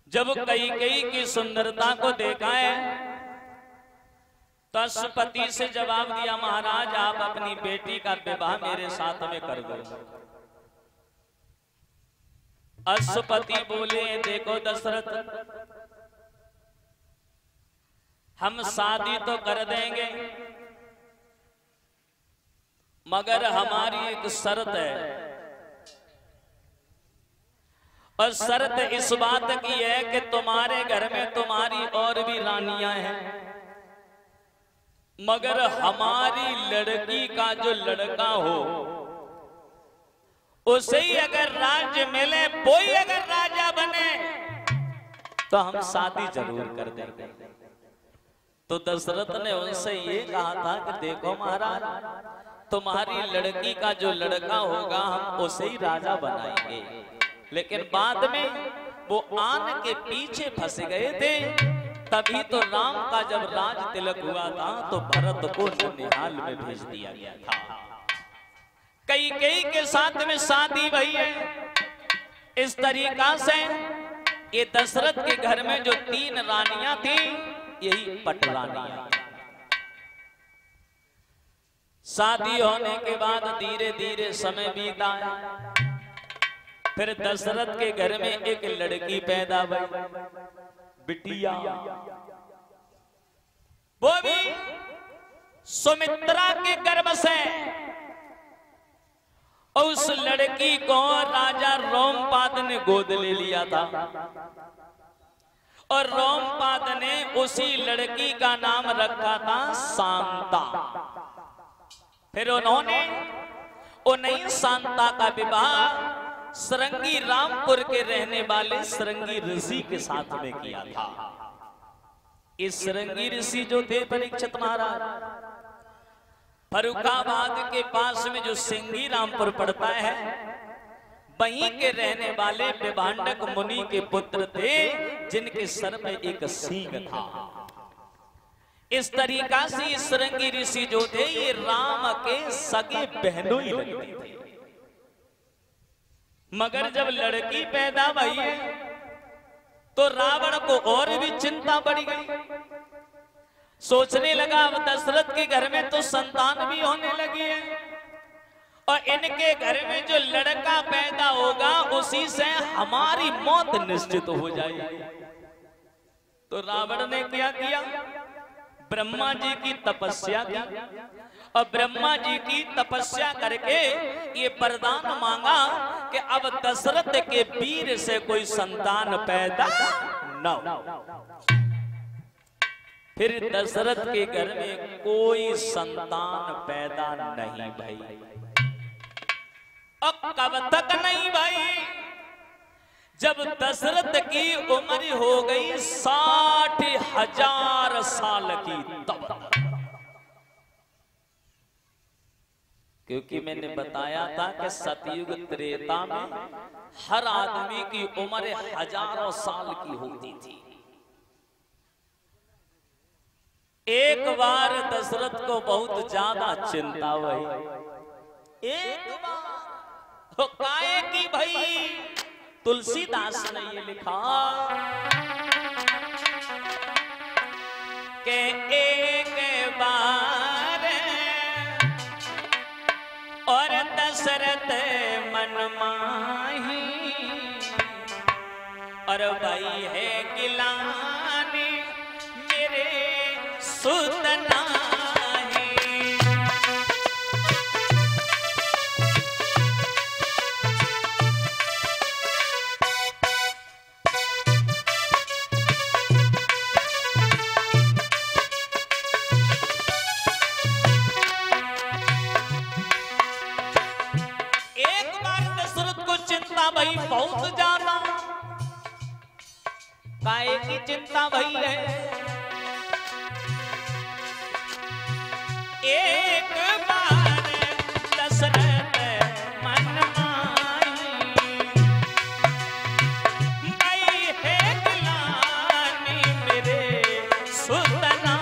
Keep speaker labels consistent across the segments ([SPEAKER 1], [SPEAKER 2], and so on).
[SPEAKER 1] जब कैकेयी की सुंदरता को देखा है तो अश्वपति से जवाब दिया, महाराज आप अपनी बेटी का विवाह मेरे साथ में कर दो। अश्वपति बोले, देखो दशरथ, हम शादी तो कर देंगे मगर हमारी एक शर्त है, और शर्त इस बात की है कि तुम्हारे घर में तुम्हारी और भी रानियां हैं, मगर हमारी लड़की का जो लड़का हो उसे ही अगर राज्य मिले, वो ही अगर राजा बने तो हम शादी जरूर कर देंगे। तो दशरथ ने उनसे ये कहा था कि देखो महाराज, तुम्हारी लड़की का जो लड़का होगा हम उसे ही राजा बनाएंगे। लेकिन बाद में वो आन के पीछे फंस गए थे, तभी तो राम का जब राज तिलक हुआ था तो भरत को ननिहाल में भेज दिया गया था। कैकेयी के साथ में शादी हुई है। इस तरीका से ये दशरथ के घर में जो 3 रानियां थी, यही पटरानियां। शादी होने के बाद धीरे धीरे समय बीता, फिर दशरथ के घर में एक लड़की पैदा हुई, बिटिया। वो भी सुमित्रा के गर्भ से। और उस लड़की को राजा रोमपाद ने गोद ले लिया था, और रोमपाद ने उसी लड़की का नाम रखा था शांता। फिर उन्होंने उन्हीं शांता का विवाह सरंगी रामपुर के रहने वाले सरंगी ऋषि के साथ में किया था। इस सरंगी ऋषि जो थे परीक्षित महाराज, फर्रुखाबाद के पास में जो सिंगी रामपुर पड़ता है, वहीं के रहने वाले विभांडक मुनि के पुत्र थे, जिनके सर में एक सींग था। इस तरीका से इस सरंगी ऋषि जो थे, ये राम के सगे बहनों ही लगते थे। मगर जब लड़की पैदा हुई है तो रावण को और भी चिंता बढ़ गई। सोचने लगा अब दशरथ के घर में तो संतान भी होने लगी है, और इनके घर में जो लड़का पैदा होगा उसी से हमारी मौत निश्चित हो जाएगी। तो रावण ने क्या किया, ब्रह्मा जी की तपस्या की, और ब्रह्मा जी की तपस्या करके ये वरदान मांगा कि अब दशरथ के वीर से कोई संतान पैदा न हो। फिर दशरथ के घर में कोई संतान पैदा नहीं भई। अब कब तक नहीं भाई, जब दशरथ की उम्र हो गई 60,000 साल की, तब। क्योंकि मैंने बताया था कि सतयुग त्रेता में हर आदमी की उम्र हजारों साल की होती थी। एक बार दशरथ को बहुत ज्यादा चिंता हुई। एक बार तो काहे की भाई, तुलसीदास ने ये लिखा कि एक बार और दशरथ मन माही, और भाई है गिलानी मेरे सुतना। भाई बहुत ज्यादा काहे की चिंता भई है। एक बार दशरथ मन माही, भाई है गिलानी मेरे सुतना।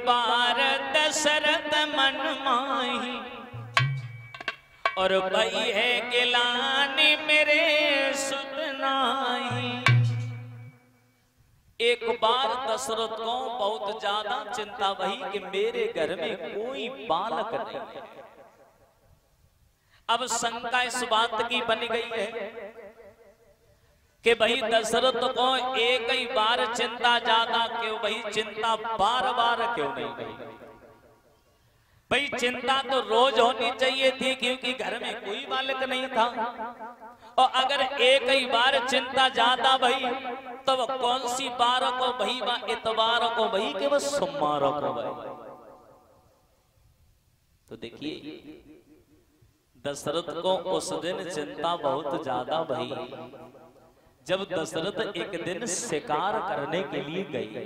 [SPEAKER 1] बार दशरथ मन माही, और भई है गिलानी मेरे सुत नाही। एक बार दशरथ को बहुत ज्यादा चिंता वही कि मेरे घर में कोई बालक नहीं है। अब शंका इस बात की बन गई है कि भाई दशरथ को एक ही बार चिंता ज्यादा क्यों, भाई चिंता बार बार क्यों नहीं भाई? भाई चिंता तो रोज होनी चाहिए थी क्योंकि घर में कोई बालक नहीं था। और अगर एक ही बार चिंता ज्यादा भाई तो वो कौन सी बार को भाई व इतवार को भाई के वो सोमवार को भाई। तो देखिए दशरथ को उस दिन चिंता बहुत ज्यादा भाई। जब दशरथ एक दिन शिकार करने के लिए गए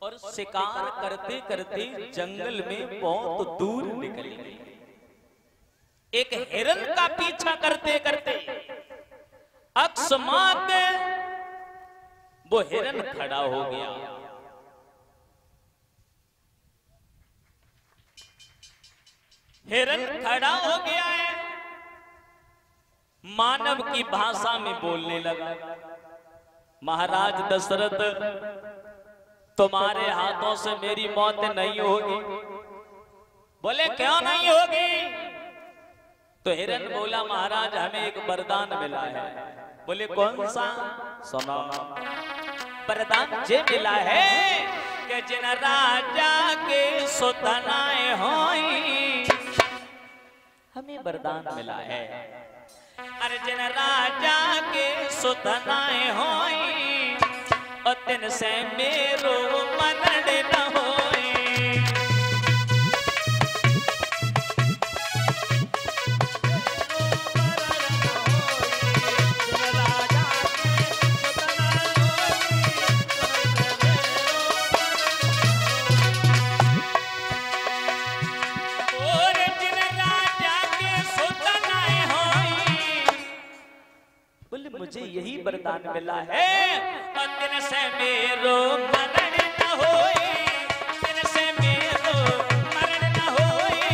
[SPEAKER 1] और शिकार करते करते जंगल में बहुत दूर निकल गए, एक हिरन का पीछा करते करते अकस्मात वो हिरन खड़ा हो गया। हिरन खड़ा हो गया है, मानव की भाषा में बोलने लगा, महाराज दशरथ तुम्हारे हाथों से मेरी मौत नहीं होगी। बोले क्यों नहीं होगी? तो हिरन बोला महाराज हमें एक वरदान मिला है। बोले कौन सा? सुनो। वरदान ये मिला है कि जिन राजा के सुतनाए होई, हमें वरदान मिला है। अरे जिन राजा के सुतनाए होई, और तिन से मेरो मरण न होई। मुझे यही वरदान मिला है, और दिन से मेरो मरण न होए, दिन से मेरो मरण न होए।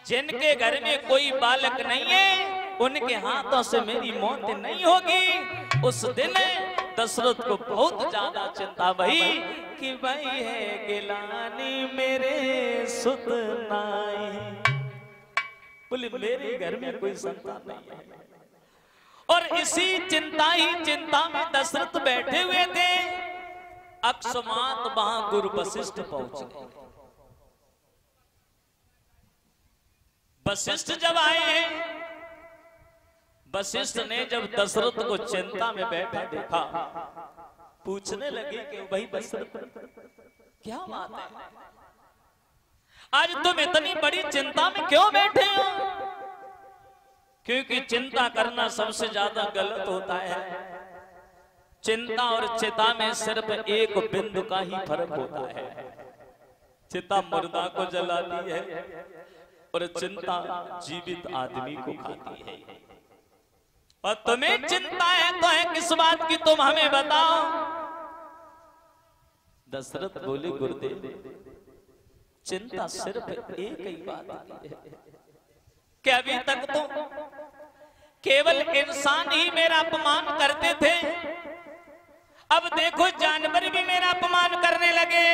[SPEAKER 1] जिनके घर में कोई बालक नहीं है उनके हाथों से मेरी मौत नहीं होगी। उस दिन दशरथ को बहुत ज्यादा चिंता भई कि भाई है गिलानी मेरे सुत नाई। बोले मेरे घर में कोई संतान नहीं है। और इसी चिंता ही चिंता में दशरथ बैठे हुए थे। अकस्मात वहां गुरु वशिष्ठ पहुंच गए। वशिष्ठ जब आए, वशिष्ठ ने जब दशरथ को चिंता में बैठा देखा, पूछने लगे कि भाई दशरथ क्या बात है, आज तुम इतनी बड़ी चिंता में क्यों बैठे हो? क्योंकि चिंता करना सबसे ज्यादा गलत होता है। चिंता और चिता में सिर्फ एक बिंदु का ही फर्क होता है। चिता मुर्दा को जलाती है और चिंता जीवित आदमी को खाती है। और तुम्हें चिंता है तो है किस बात की, तुम हमें बताओ। दशरथ बोले गुरुदेव चिंता सिर्फ एक ही बात की है कि अभी तक तो केवल इंसान ही मेरा अपमान करते थे, अब देखो जानवर भी मेरा अपमान करने लगे।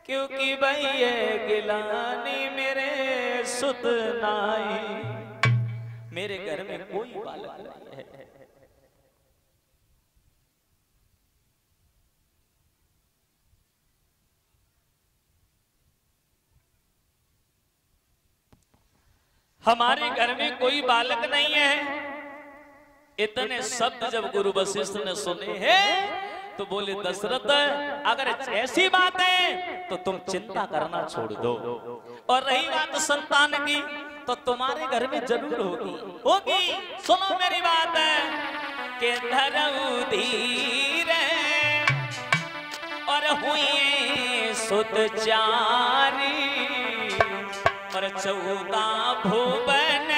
[SPEAKER 1] क्योंकि भाई ये गिलानी मेरे सुत नाई, मेरे घर में कोई बालक नहीं है। हमारे घर में कोई बालक नहीं है। इतने शब्द जब गुरु वशिष्ठ ने सुने हैं तो बोले दशरथ अगर ऐसी बात है तो तुम चिंता करना छोड़ दो, और रही बात संतान की तो तुम्हारे घर में जरूर होगी। सुनो मेरी बात है कि धरऊ धीर और हुई सुत चारी, और 14 भुवन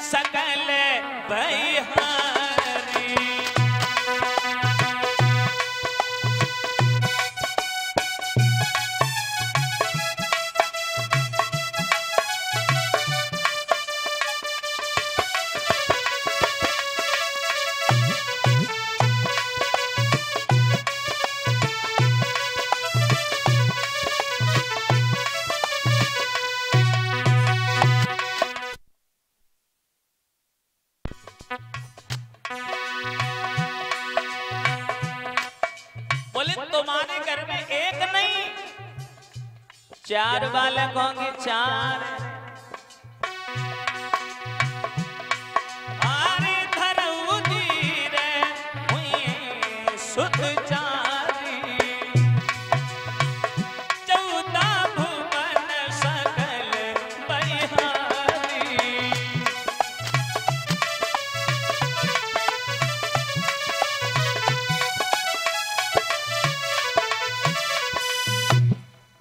[SPEAKER 1] सकल 4 बालक होंगे 4। आरे धरऊ धीर हुई सुत चारी, 14 भुवन सकल बलिहारी।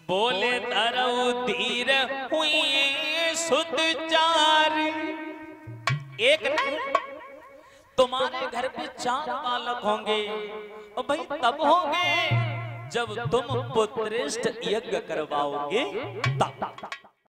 [SPEAKER 1] बोले धरऊ धीर हुई सुत चारी। एक नहीं, तुम्हारे घर पे 4 बालक होंगे और भाई तब होंगे जब तुम पुत्रेष्ठ यज्ञ करवाओगे तब।